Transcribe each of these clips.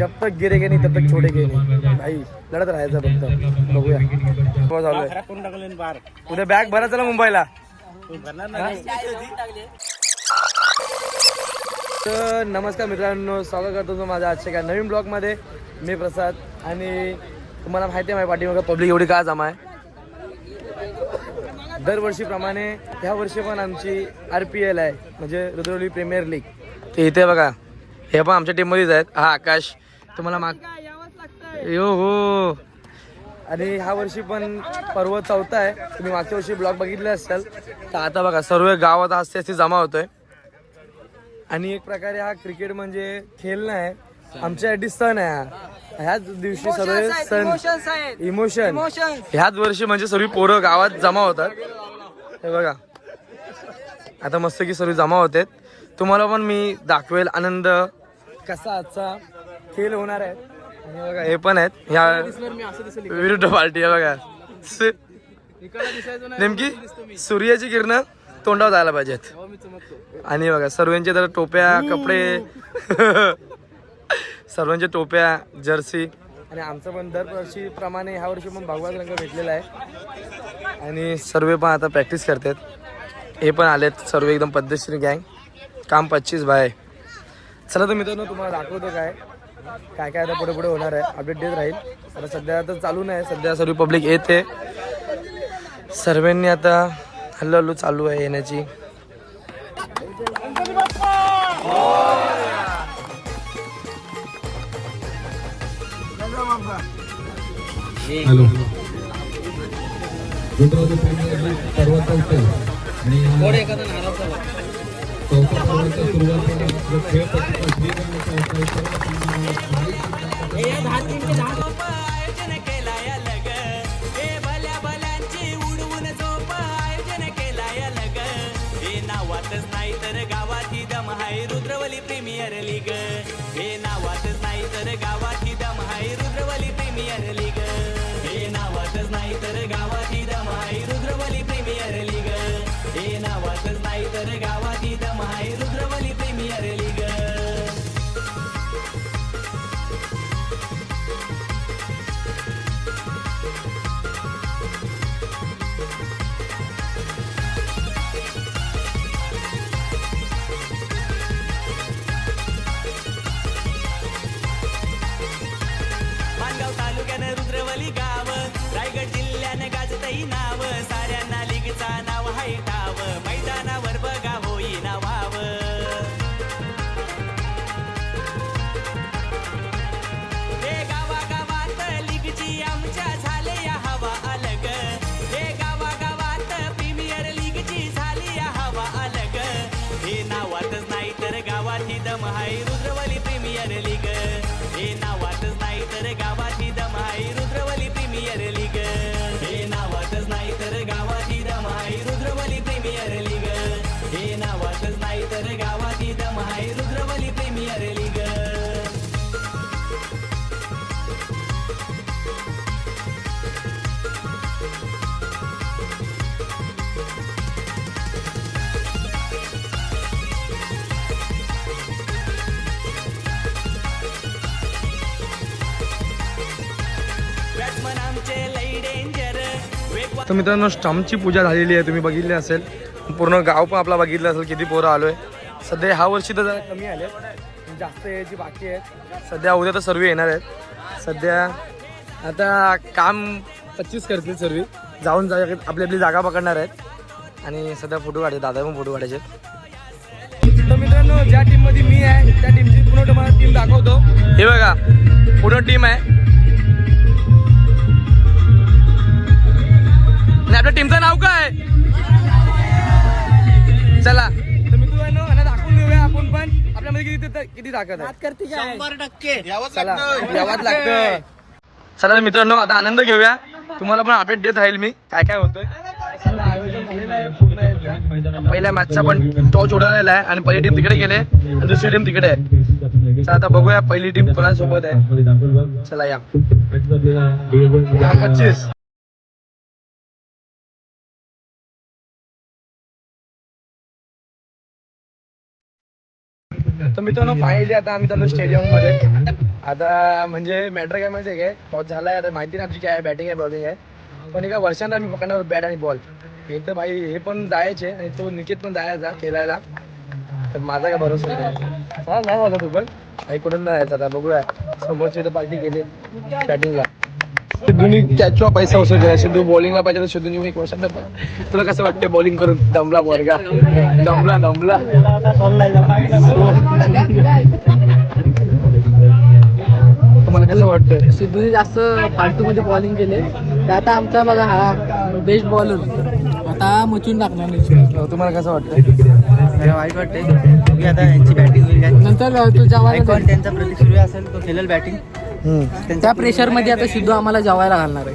जब तक गिरेगे नहीं तब तक छोडेगे नहीं भाई, लढत राहायचं फक्त. बघूया चालू आहे. उद्या बॅग भरा चला मुंबईला. तर नमस्कार मित्रांनो, स्वागत करतो तुम्ही माझ्या आजच्या एका नवीन ब्लॉगमध्ये. मी प्रसाद. आणि तुम्हाला माहिती आहे माझ्या पाठीमागं पब्लिक एवढी का जमा आहे. दरवर्षीप्रमाणे ह्या वर्षी पण आमची RPL आहे, म्हणजे रुद्रवली प्रीमियर लीग. ते इथे बघा, हे पण आमच्या टीममध्येच आहेत. हा आकाश तुम्हाला यो हो. आणि ह्या वर्षी पण पर्व चौथा आहे. तुम्ही मागच्या वर्षी ब्लॉग बघितले असाल. तर आता बघा सर्व गावात असते जमा होतोय. आणि एक प्रकारे हा क्रिकेट म्हणजे खेळ नाही, आमच्यासाठी सण आहे. ह्याच दिवशी सर्व सण इमोशन ह्याच वर्षी म्हणजे सर्व पोरं गावात जमा होतात. हे बघा आता मस्त की सर्व जमा होतात. तुम्हाला पण मी दाखवेल आनंद कसा आजचा खेळ होणार आहे. आणि बघा हे पण आहेत ह्या विरुद्ध पार्टी आहे. बघा नेमकी सूर्याची किरण तोंडावर जायला पाहिजेत. आणि बघा सर्वांचे तर टोप्या कपडे सर्वांच्या टोप्या जर्सी. आणि आमचं पण दरवर्षीप्रमाणे ह्या वर्षी पण भगवा रंग भेटलेला आहे. आणि सर्व पण आता प्रॅक्टिस करतात. हे पण आलेत सर्व एकदम पद्धतशीर गँग. काम 25 बाय. चला तर मित्रांनो तुम्हाला दाखवतो काय काय काय आता पुढे पुढे होणार आहे. अपडेट देत राहील. आता सध्या तर चालू नाही, सध्या सर्व पब्लिक येते. सर्वांनी आता हल्लू चालू आहे येण्याची. हॅलो नावातच नाही तर गावात ही दम हाय रुद्रवली प्रीमियर लीग. हे नावातच नाही तर गावात ही दम हाय रुद्रवली प्रीमियर लीग. हे नावातच नाही तर गावात ही दम हाय रुद्रवली प्रीमियर लीग. हे नावातच नाही तर गावात ही दम हाय रुद्रवली प्रीमियर लीग. रुद्रवली गाव रायगड जिल्ह्याने गाजतही नाव. साऱ्यांना लीगचा नाव हाय ठाव. मैदानावर बघा होई नावाव. हे गावागावात लीगची आमच्या झाले या हवा अलग. हे गावागावात प्रीमियर लीगची झाली या हवा अलग. हे नावातच नाही तर गावात ही दम हाय रुद्रवली प्रीमियर लीग. हे नावातच नाही तर गावात ही दम हाय रुद्रवली प्रीमियर लीग. हे नावातच नाही तर गावात ही दम हाय रुद्रवली प्रीमियर लीग. हे नावातच नाही तर गावात ही दम हाय रुद्रवली प्रीमियर लीग. तर मित्रांनो स्टंपची पूजा झालेली आहे, तुम्ही बघितली असेल. पूर्ण गाव पण आपला बघितलं असेल किती पोरं आलोय. सध्या ह्या वर्षी तर जरा कमी आले, जास्त यायची बाकी आहेत. सध्या उद्या तर सर्व येणार आहेत. सध्या आता काम 25 करतील सर्व. जाऊन आपली आपली जागा पकडणार आहेत. आणि सध्या फोटो काढायचे, दादा पण फोटो काढायचे. तर मित्रांनो ज्या टीममध्ये मी आहे त्या टीमची पूर्ण तुम्हाला टीम दाखवतो. हे बघा पूर्ण टीम आहे. आपल्या टीमचं नाव काय? चला तर मित्रांनो यांना दाखवून देऊया आपण पण आपल्यामध्ये किती ताकद आहे. 100% चला यावंच लागतं. चला तर मित्रांनो आता आनंद घेऊया. तुम्हाला पण अपडेट देत राहील मी काय काय होतंय. पहिल्या मॅचचा पण टॉस उडवलेला आहे आणि पहिली टीम तिकडे गेले आणि दुसरी टीम तिकडे आहे. चला आता बघूया पहिली टीम कोणासोबत आहे. चला या 25. मित्रांनो फायनली आता आम्ही चाललो स्टेडियम मध्ये. आता म्हणजे मॅटर काय माहिती आहे काय, पाऊस झालाय आता माहिती नाही आमची काय बॅटिंग आहे बॉलिंग आहे, पण एका वर्षांना आम्ही पकडणार बॅट आणि बॉल. हे तर भाई हे पण जायचे आणि तो निकेत पण जायचा खेळायला, तर माझा काय भरोसा नाही. हा नाही माझा तू पण ऐकून नाही यायचा. आता बघूया समोरची तर पार्टी केली बॅटिंगला. सिद्धूनी त्याचा पैसा वसूल केला. सिद्धू बॉलिंगला पाहिजे तर सिद्धूनी एक वर्षांना. तुला कसं वाटतं बॉलिंग करून? दमला पोरगा, दमला. तुम्हाला कसं वाटतं? सिद्धूने जास्त फालतू मध्ये बॉलिंग केले, तर आता आमचा बघा हा बेस्ट बॉलर आता मचून टाकणार नाही. तुम्हाला कसं वाटतं? वाईट वाटते आता यांची बॅटिंग होईल काय नंतर तू जेवायला त्यांचा प्रतीक सूर्य असेल तो खेळेल बॅटिंग. त्या प्रेशर मध्ये आता सिद्धू आम्हाला जेवायला घालणार आहे.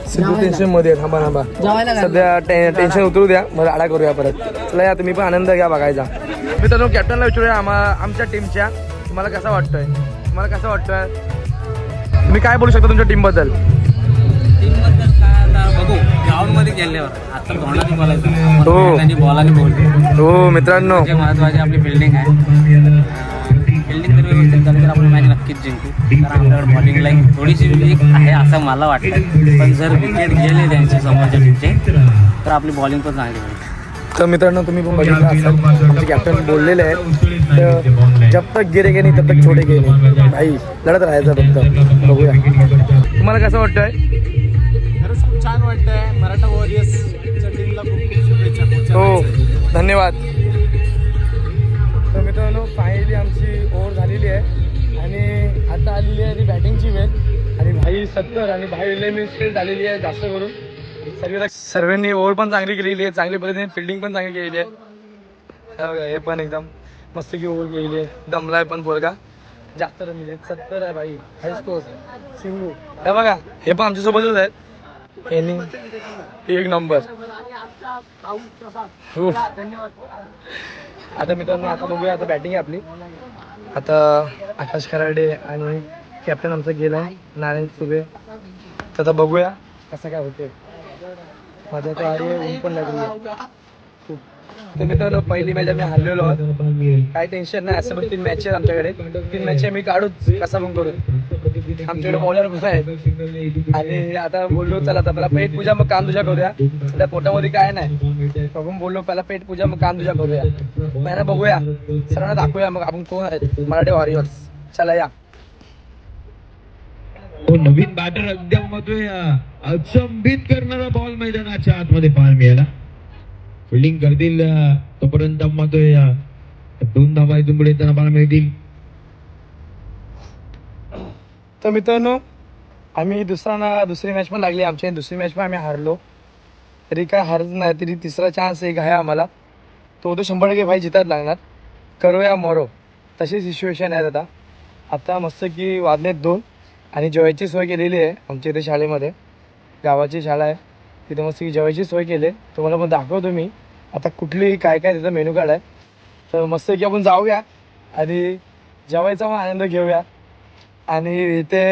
सिद्धू टेन्शन मध्ये थांबा जेवायला सध्या टेन्शन उतरू द्या, मग आडा करूया परत. चला या तुम्ही पण आनंद घ्या बघायचा. मित्रांनो कॅप्टनला विचारूया आमच्या टीमच्या, तुम्हाला कसं वाटतंय? तुम्ही काय बोलू शकता तुमच्या टीम बद्दल? टीमबद्दल काय आता बघू ग्राउंडमध्ये गेल्यावर आता तोंडाने बोलायचं हो. त्यांनी बॉलाने बोलतो. हो मित्रांनो, जे महत्त्वाचे आपली फिल्डिंग आहे. फिल्डिंग जर व्यवस्थित झाली तर आपण मॅच नक्कीच जिंकू. कारण आपल्याकडे बॉलिंग लाईन थोडीशी वीक आहे असं मला वाटतं, पण जर विकेट गेले त्यांचे समोरच्या टीमचे तर आपली बॉलिंग पण चांगली होईल. तर मित्रांनो तुम्ही पण बघितलं असाल आमचे कॅप्टन बोललेले आहेत, तर जब तक गिरेगे नाही तब तक छोडेगे नाही. भाई लढत राहायचं फक्त. बघूया तुम्हाला कसं वाटतंय? खरंच खूप छान वाटतंय. मराठा वॉरियर्सच्या टीमला खूप शुभेच्छा. हो धन्यवाद. तर मित्रांनो फायनली आमची ओव्हर झालेली आहे आणि आता आलेली आहे ती बॅटिंगची वेळ. आणि भाई 70 आणि भाई नेहमी स्पीड झालेली आहे जास्त करून. सर्वांनी ओव्हर पण चांगली केलेली आहे, चांगली पद्धतीने फिल्डिंग पण चांगली केलेली आहे. हे पण एकदम मस्त की ओव्हर केलेली आहे. दमलाय पण पोरगा. जास्त रन दिले 70 आहे भाई, हाय स्कोर. सिंगू हे बघा हे पण आमच्यासोबतच आहेत. एक नंबर. हो आता मित्रांनो आता बघूया, आता बॅटिंग आहे आपली. आता आकाश खराडे आणि कॅप्टन आमचा गेलाय नारायण सुबे. तर आता बघूया कसं काय होते. माझ्या तर अरे ऊन पण लागली खूप. तर मित्रांनो पहिली मॅच आम्ही हारलेलो आहोत, काही टेन्शन नाही. असं पण 3 मॅच आहेत आमच्याकडे. 3 मॅच आम्ही काढूच कसा पण करू. आमच्याकडे बॉलर पण आहे आणि आता बोललो चला आता पहिला पेट पूजा मग काम तुझ्या करूया. त्या पोटामध्ये काय नाही, आपण बोललो पहिला पेट पूजा मग काम तुझ्या करूया. महिना बघूया, सर्वांना दाखवूया मग आपण कोण आहेत मराठी वॉरियर्स. चला या. नवीन बॅटर एकदम अचंबित करणारा बॉल मैदानाच्या आतमध्ये पाहायला मिळाला. फिल्डिंग करतील तोपर्यंत मातोय 2 धावा इथून पुढे त्यांना पाहायला मिळतील. तर मित्रांनो आम्ही दुसरी मॅच पण लागली आमची. दुसरी मॅच पण आम्ही हारलो, तरी काय हारत नाही. तरी तिसरा चान्स एक आहे आम्हाला, तो 100% भाई जितात लागणार. करो या मरो तशी सिच्युएशन आहे आता मस्त की वाजलेत 2 आणि जेवायची सोय केलेली आहे आमच्या इथे शाळेमध्ये. गावाची शाळा आहे तिथे मस्त की जेवायची सोय केली. तुम्हाला पण दाखवतो मी आता कुठली काय तिथं मेनू कार्ड आहे. तर मस्त की आपण जाऊया आणि जेवायचा पण आनंद घेऊया. आणि इथे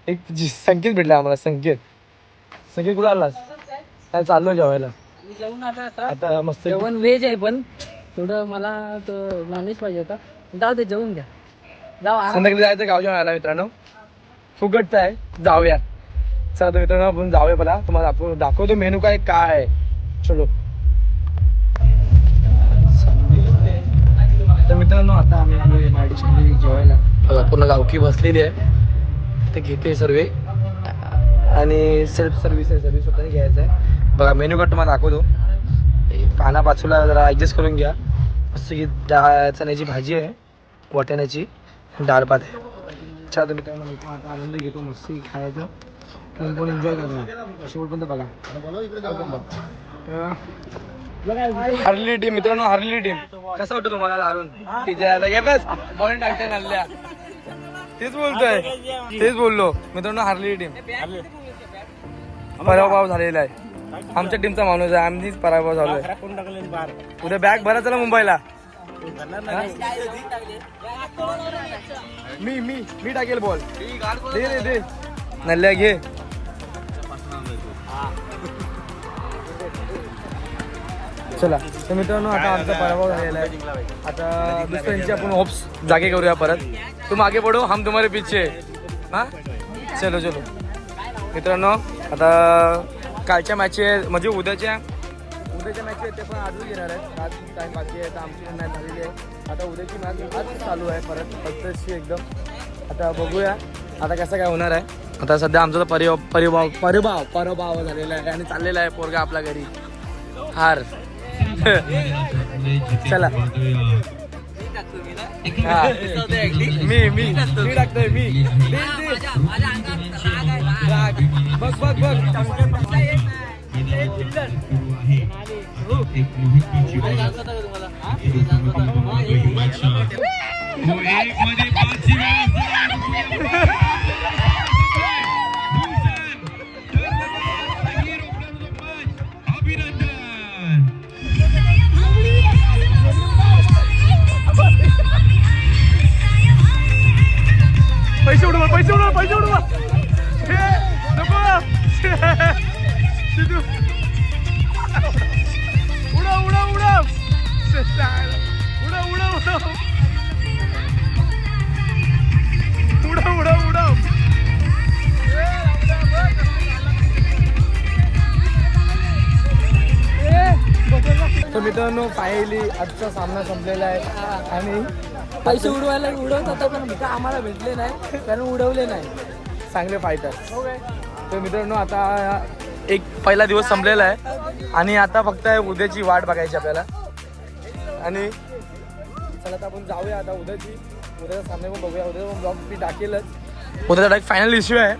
एक संकेत भेटला आम्हाला. संकेत कुठं आलास? काय चाललो जेवायला जेवण आता मस्त. जेवण व्हेज आहे पण थोडं मला नॉनव्हेज पाहिजे होता. जाऊ दे जेवून घ्या. संध्याकाळी जायचं गाव जेवायला मित्रांनो. फुकटचं आहे, जाऊया. चला तर मित्रांनो आपण जाऊया. मला तुम्हाला दाखवतो मेनू काय आहे. चलो तर मित्रांनो आता आम्ही जेवायला बघा पूर्ण गावकी बसलेली आहे. ते घेते सर्व आणि सेल्फ सर्व्हिस आहे, सर्व्हिस स्वतःने घ्यायचं आहे. बघा मेनू कार्ड तुम्हाला दाखवतो. काना बाजूला जरा ॲडजस्ट करून घ्या. मस्त की चण्याची भाजी आहे, वाटाण्याची, डाळ भात आहे. अच्छा तर मित्रांनो मी पण आता आनंद घेतो मस्त खायचं. तुम्ही पण एन्जॉय करणार शेवटपर्यंत बघा. हरलेली टीम मित्रांनो, हरलेली टीम. कसं वाटतं तुम्हाला हारून? तिच्या बॉलिंग टाकते नाल्या. तेच बोललो मित्रांनो, हरलेली टीम. पराभव झालेला आहे आमच्या टीमचा माणूस आहे. आम्हीच पराभव झालोय. उद्या बॅग भरा चला मुंबईला. मी टाकेल बॉल. दे नल्ल्या घे. चला तर मित्रांनो आता आमचा पराभव झालेला आहे. आता दुसऱ्यांची आपण होप्स जागे करूया परत. तुम आगे बढो हम तुम्हारे पीछे. हां चलो चलो मित्रांनो आता कालच्या मॅचेस म्हणजे उद्याच्या मॅच आहेत ते पण आजच घेणार आहेत. आज टाईम बाकी आहे तर आमची पण मॅच झालेली आहे. आता उद्याची मॅच आज चालू आहे परत फक्तशी एकदम. आता बघूया आता कसं काय होणार आहे. आता सध्या आमचा पराभव झालेला आहे आणि चाललेला आहे पोरगा आपल्या घरी हार. चला हा मी टाकतोय मी बघ बघ बघ पैसे उडवा तर मित्रांनो फायनली आजचा सामना संपलेला आहे आणि पैसे उडवत होता पण आम्हाला भेटले नाही कारण उडवले नाही. चांगले फायटर. तर मित्रांनो आता एक पहिला दिवस संपलेला आहे आणि आता फक्त उद्याची वाट बघायची आपल्याला. आणि चला आता आपण जाऊया आता उद्याचा सामने पण बघूया. उद्या पण ब्लॉग मी टाकेलच. उद्याचा डायरेक्ट फायनल इश्यू आहे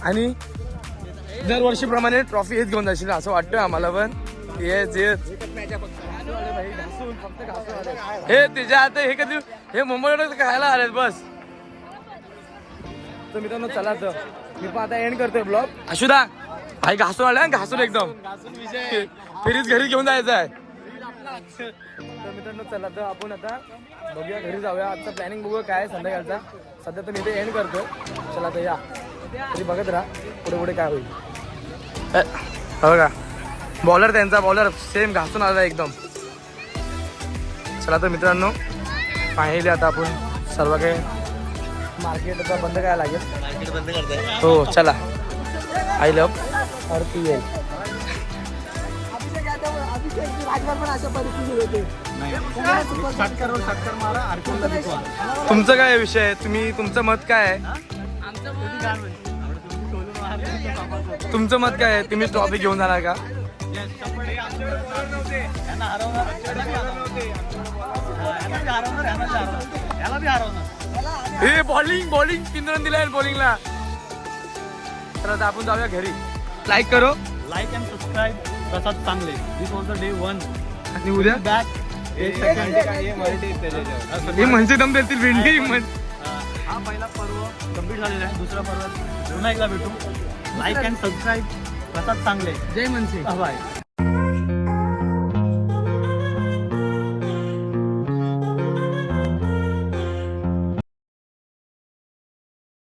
आणि दरवर्षीप्रमाणे ट्रॉफी हेच घेऊन जाशील असं वाटतं आम्हाला पण. येच हे तिच्या आता हे कधी हे मुंबईला खायला आलेत बस. तर मित्रांनो चला तर मी पण आता एंड करतोय ब्लॉग. अशुदा भाई घासून आला घासून एकदम फेरीच घरी घेऊन जायचं आहे. तर मित्रांनो चला तर आपण आता बघूया घरी जाऊया. आजचा प्लॅनिंग बघूया काय संध्याकाळचा. सध्या तर मी ते एंड करतोय. चला तर या तरी बघत राहा पुढे पुढे काय होईल. बघा बॉलर त्यांचा बॉलर सेम घासून आला एकदम. चला तर मित्रांनो फायनली आता आपण सर्व काही मार्केट आता बंद करायला लागेल. हो चला आय लव्ह RPL. तुमचं काय विषय आहे तुम्ही तुमचं मत काय आहे. तुमचं मत काय आहे तुम्ही ट्रॉफी घेऊन जाणार का. हे बॉलिंग 3 रन दिलाय बॉलिंगला. तर आता आपण जाऊया घरी. लाईक करो लाईक अँड सबस्क्राईब. प्रसाद चांगले. दिस वॉज द डे 1 आणि उद्या बॅक. हे म्हणजे दम देतील भेंडी हा पहिला पर्व कंप्लीट झालेला आहे. दुसरा पर्व पुन्हा एकदा भेटू. Like and subscribe. प्रसाद चांगले. जय मनसे. बाय.